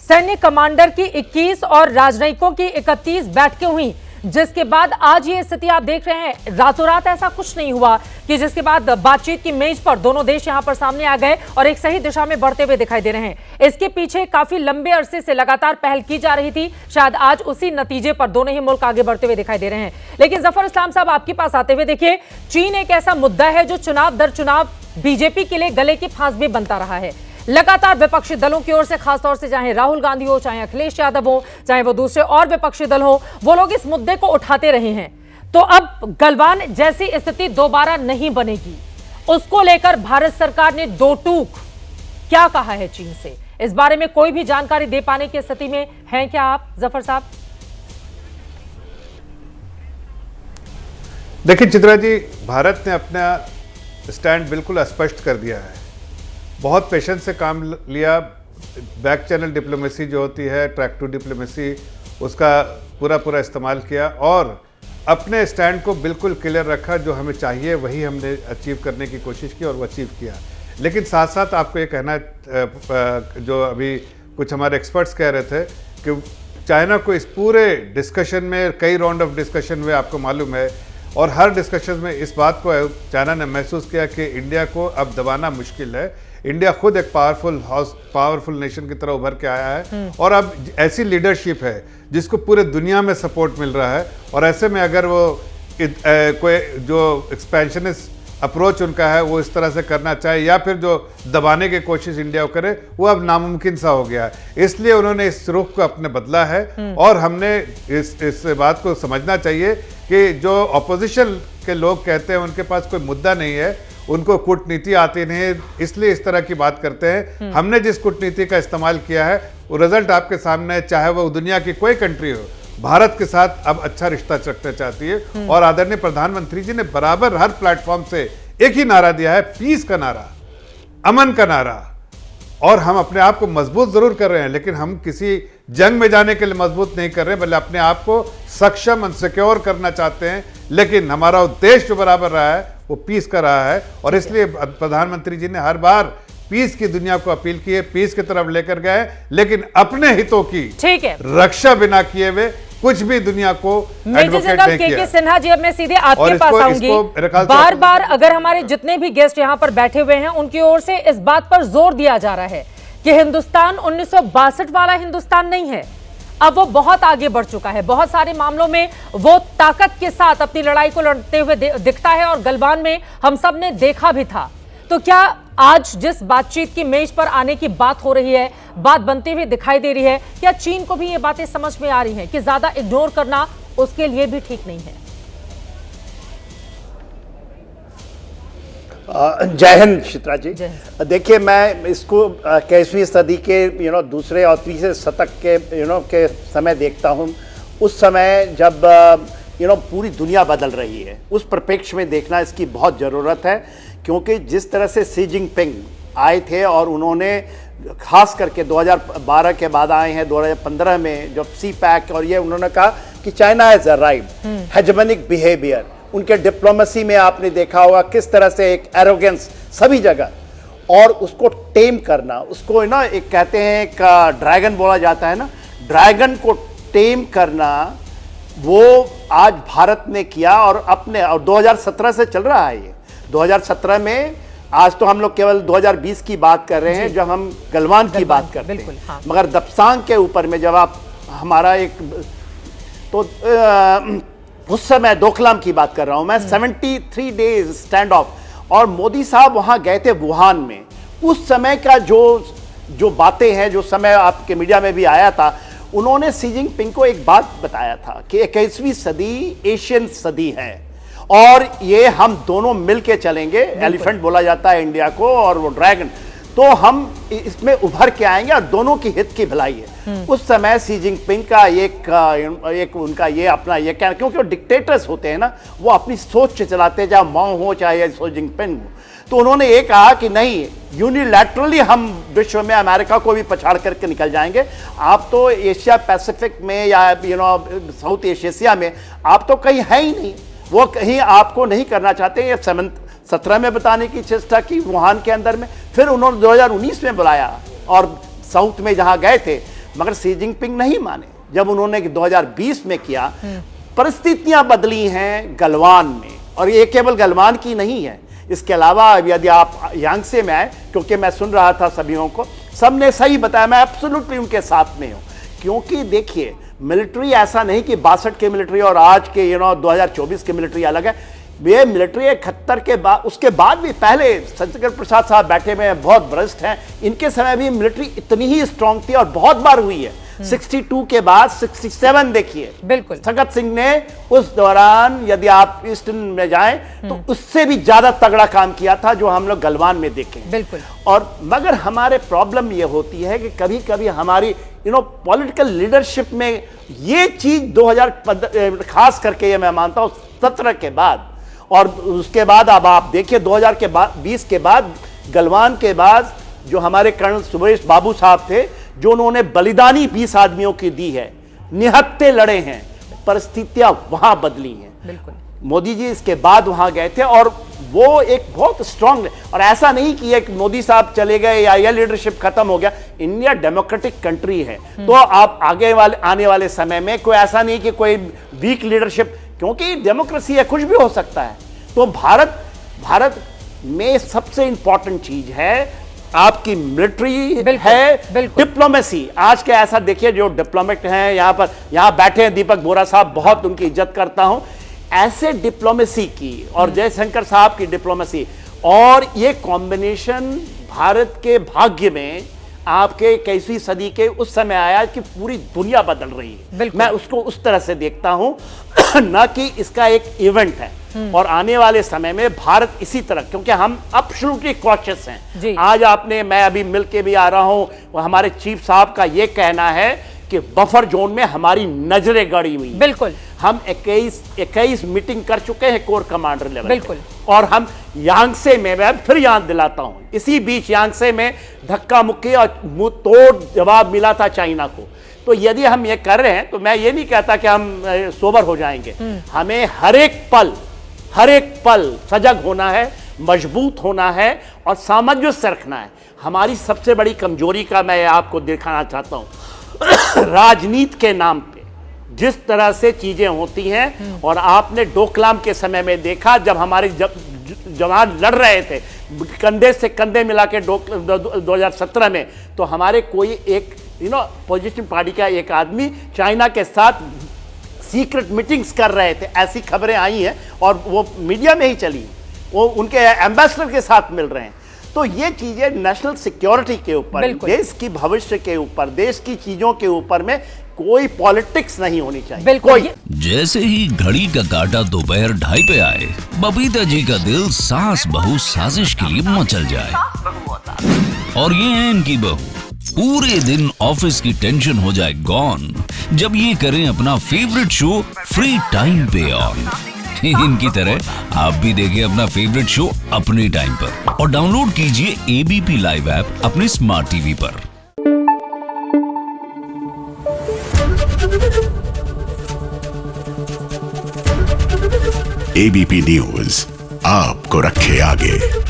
सैन्य कमांडर की 21 और राजनयिकों की 31 बैठकें हुई, जिसके बाद आज ये स्थिति आप देख रहे हैं। रातों रात ऐसा कुछ नहीं हुआ कि जिसके बाद बातचीत की मेज पर दोनों देश यहां पर सामने आ गए और एक सही दिशा में बढ़ते हुए दिखाई दे रहे हैं। इसके पीछे काफी लंबे अरसे से लगातार पहल की जा रही थी। शायद आज उसी नतीजे पर दोनों ही मुल्क आगे बढ़ते हुए दिखाई दे रहे हैं। लेकिन जफर इस्लाम साहब, आपके पास आते हुए देखिए, चीन एक ऐसा मुद्दा है जो चुनाव दर चुनाव बीजेपी के लिए गले की फांस भी बनता रहा है। लगातार विपक्षी दलों की ओर से, खासतौर से चाहे राहुल गांधी हो, चाहे अखिलेश यादव हो, चाहे वो दूसरे और विपक्षी दल हो, वो लोग इस मुद्दे को उठाते रहे हैं। तो अब गलवान जैसी स्थिति दोबारा नहीं बनेगी, उसको लेकर भारत सरकार ने दो टूक क्या कहा है चीन से? इस बारे में कोई भी जानकारी दे पाने की स्थिति में हैं क्या आप, जफर साहब? देखिए चित्रा जी, भारत ने अपना स्टैंड बिल्कुल स्पष्ट कर दिया है। बहुत पेशेंस से काम लिया। बैक चैनल डिप्लोमेसी जो होती है, ट्रैक टू डिप्लोमेसी, उसका पूरा इस्तेमाल किया और अपने स्टैंड को बिल्कुल क्लियर रखा। जो हमें चाहिए वही हमने अचीव करने की कोशिश की और वो अचीव किया। लेकिन साथ साथ आपको ये कहना, जो अभी कुछ हमारे एक्सपर्ट्स कह रहे थे कि चाइना को इस पूरे डिस्कशन में, कई राउंड ऑफ डिस्कशन में आपको मालूम है, और हर डिस्कशन में इस बात को चाइना ने महसूस किया कि इंडिया को अब दबाना मुश्किल है। इंडिया खुद एक पावरफुल नेशन की तरह उभर के आया है और अब ऐसी लीडरशिप है जिसको पूरे दुनिया में सपोर्ट मिल रहा है। और ऐसे में अगर वो कोई जो एक्सपेंशनिस्ट अप्रोच उनका है वो इस तरह से करना चाहे या फिर जो दबाने की कोशिश इंडिया को करे, वो अब नामुमकिन सा हो गया है। इसलिए उन्होंने इस रुख को अपने बदला है और हमने इस बात को समझना चाहिए कि जो ऑपोजिशन के लोग कहते हैं उनके पास कोई मुद्दा नहीं है, उनको कूटनीति आती नहीं है, इसलिए इस तरह की बात करते हैं। हमने जिस कूटनीति का इस्तेमाल किया है वो रिजल्ट आपके सामने है। चाहे वो दुनिया की कोई कंट्री हो, भारत के साथ अब अच्छा रिश्ता रखना चाहती है। और आदरणीय प्रधानमंत्री जी ने बराबर हर प्लेटफॉर्म से एक ही नारा दिया है, पीस का नारा, अमन का नारा। और हम अपने आप को मजबूत जरूर कर रहे हैं, लेकिन हम किसी जंग में जाने के लिए मजबूत नहीं कर रहे, बल्कि अपने आप को सक्षम और सिक्योर करना चाहते हैं। लेकिन हमारा उद्देश्य जो बराबर रहा है वो पीस का रहा है और इसलिए प्रधानमंत्री जी ने हर बार पीस की दुनिया को अपील की है, पीस की तरफ लेकर गए, लेकिन अपने हितों की रक्षा बिना किए हुए कुछ भी दुनिया को एडवोकेट नहीं किया। के सिन्हा जी, अब मैं सीधे आपके पास आऊंगी। बार बार अगर हमारे जितने भी गेस्ट यहाँ पर बैठे हुए हैं उनकी ओर से इस बात पर जोर दिया जा रहा है कि हिंदुस्तान 1962 वाला हिंदुस्तान नहीं है, अब वो बहुत आगे बढ़ चुका है। बहुत सारे मामलों में वो ताकत के साथ अपनी लड़ाई को लड़ते हुए दिखता है और गलवान में हम सब ने देखा भी था। तो क्या आज जिस बातचीत की मेज पर आने की बात हो रही है, बात बनती हुई दिखाई दे रही है, क्या चीन को भी ये बातें समझ में आ रही हैं कि ज्यादा इग्नोर करना उसके लिए भी ठीक नहीं है? जय हिंद चित्रा जी। देखिए, मैं इसको 21वीं सदी के दूसरे और तीसरे शतक के के समय देखता हूँ। उस समय जब पूरी दुनिया बदल रही है, उस परिप्रेक्ष्य में देखना इसकी बहुत ज़रूरत है। क्योंकि जिस तरह से शी जिनपिंग आए थे और उन्होंने खास करके 2012 के बाद आए हैं, 2015 में जब सी पैक और ये उन्होंने कहा कि चाइना हैज अराइव्ड, हेजेमनिक बिहेवियर, उनके डिप्लोमेसी में आपने देखा होगा किस तरह से एक एरोगेंस सभी जगह, और उसको टेम करना, उसको ना एक कहते हैं एक ड्रैगन बोला जाता है ना, ड्रैगन को टेम करना वो आज भारत ने किया। और अपने और 2017 से चल रहा है ये। 2017 में, आज तो हम लोग केवल 2020 की बात कर रहे हैं जब हम गलवान की बात करते हैं। हाँ। मगर दपसांग के ऊपर में जब आप हमारा एक तो उस समय डोकलाम की बात कर रहा हूं मैं, 73 डेज स्टैंड ऑफ, और मोदी साहब वहां गए थे वुहान में। उस समय का जो बातें हैं, जो समय आपके मीडिया में भी आया था, उन्होंने शी जिनपिंग को एक बात बताया था कि 21वीं सदी एशियन सदी है और ये हम दोनों मिलके चलेंगे। एलिफेंट बोला जाता है इंडिया को और वो ड्रैगन, तो हम इसमें उभर के आएंगे और दोनों की हित की भलाई है। उस समय शी जिनपिंग का एक उनका ये अपना ये कहना, क्योंकि वो डिक्टेटर्स होते हैं ना, वो अपनी सोच से चलाते हैं, चाहे माओ हो चाहे शी जिनपिंग हो। तो उन्होंने ये कहा कि नहीं, यूनिलैटरली हम विश्व में अमेरिका को भी पछाड़ करके निकल जाएंगे। आप तो एशिया पैसिफिक में या साउथ एशिया में आप तो कहीं है ही नहीं, वो कहीं आपको नहीं करना चाहते। ये 17 में बताने की चेष्टा की वुहान के अंदर में, फिर उन्होंने 2019 में बुलाया और साउथ में जहां गए थे मगर शी जिनपिंग नहीं माने। जब उन्होंने 2020 में किया, परिस्थितियां बदली हैं गलवान में, और ये केवल गलवान की नहीं है, इसके अलावा यदि आप यांगसे में आए, क्योंकि मैं सुन रहा था सभीों को, सबने सही बताया, मैं एब्सोल्युटली उनके साथ में हूं। क्योंकि देखिए मिलिट्री ऐसा नहीं कि 62 के मिलिट्री और आज के 2024 के मिलिट्री अलग है। ये मिलिट्री 71 के बाद, उसके बाद भी, पहले शंकर प्रसाद साहब बैठे हुए हैं, बहुत भ्रष्ट हैं, इनके समय भी मिलिट्री इतनी ही स्ट्रांग थी और बहुत बार हुई है। 62 के बाद 67 देखिए, बिल्कुल सगत सिंह ने उस दौरान, यदि आप ईस्टर्न में जाएं तो उससे भी ज्यादा तगड़ा काम किया था जो हम लोग गलवान में देखें। बिल्कुल। और मगर हमारे प्रॉब्लम ये होती है कि कभी कभी हमारी पॉलिटिकल लीडरशिप में ये चीज 2015 खास करके ये मैं मानता हूं 17 के बाद, और उसके बाद अब आप देखिए 2020 के बाद, गलवान के बाद जो हमारे कर्नल सुरेश बाबू साहब थे, जो उन्होंने बलिदानी 20 आदमियों की दी है, निहत्थे लड़े हैं, परिस्थितियां वहां बदली हैं। बिल्कुल। मोदी जी इसके बाद वहां गए थे और वो एक बहुत स्ट्रांग, और ऐसा नहीं कि एक मोदी साहब चले गए या यह लीडरशिप खत्म हो गया। इंडिया डेमोक्रेटिक कंट्री है, तो आप आने वाले समय में कोई ऐसा नहीं कि कोई वीक लीडरशिप, क्योंकि डेमोक्रेसी है, कुछ भी हो सकता है। तो भारत में सबसे इंपॉर्टेंट चीज है आपकी मिलिट्री है, डिप्लोमेसी। आज के ऐसा देखिए जो डिप्लोमेट हैं यहाँ बैठे हैं, दीपक बोरा साहब, बहुत उनकी इज्जत करता हूं, ऐसे डिप्लोमेसी की और जयशंकर साहब की डिप्लोमेसी, और ये कॉम्बिनेशन भारत के भाग्य में आपके 21वीं सदी के उस समय आया कि पूरी दुनिया बदल रही है। मैं उसको उस तरह से देखता हूं ना कि इसका एक इवेंट है। और आने वाले समय में भारत इसी तरह, क्योंकि हम एब्सोल्युटली कॉशियस हैं। आज मैं अभी मिल के भी आ रहा हूं, हमारे चीफ साहब का ये कहना है कि बफर जोन में हमारी नजरें गड़ी हुई। बिल्कुल। हम 21 मीटिंग कर चुके हैं कोर कमांडर लेवल। बिल्कुल। और हम यांगसे में, मैं फिर याद दिलाता हूं, इसी बीच यांगसे में धक्का मुक्की और मुंह तोड़ जवाब मिला था चाइना को। तो यदि हम ये कर रहे हैं तो मैं ये नहीं कहता कि हम सोबर हो जाएंगे। हमें हर एक पल सजग होना है, मजबूत होना है और सामंजस्य रखना है। हमारी सबसे बड़ी कमजोरी का मैं आपको दिखाना चाहता हूं राजनीति के नाम पे जिस तरह से चीजें होती हैं। और आपने डोकलाम के समय में देखा, जब हमारे जवान लड़ रहे थे कंधे से कंधे मिला के 2017 में, तो हमारे कोई एक पोजिशन पार्टी का एक आदमी चाइना के साथ सीक्रेट मीटिंग्स कर रहे थे, ऐसी खबरें आई हैं और वो मीडिया में ही चली, वो उनके एम्बेसडर के साथ मिल रहे हैं। तो ये चीजें नेशनल सिक्योरिटी के ऊपर, देश की भविष्य के ऊपर, देश की चीजों के ऊपर में कोई पॉलिटिक्स नहीं होनी चाहिए। कोई जैसे ही घड़ी का काटा दोपहर 2:30 पे आए, बबीता जी का दिल सास बहू साजिश के लिए मचल जाए। और ये है इनकी बहू, पूरे दिन ऑफिस की टेंशन हो जाए गॉन जब ये करें अपना फेवरेट शो फ्री टाइम पे ऑन। इनकी तरह आप भी देखिए अपना फेवरेट शो अपने टाइम पर और डाउनलोड कीजिए एबीपी लाइव ऐप अपने स्मार्ट टीवी पर। एबीपी न्यूज आपको रखे आगे।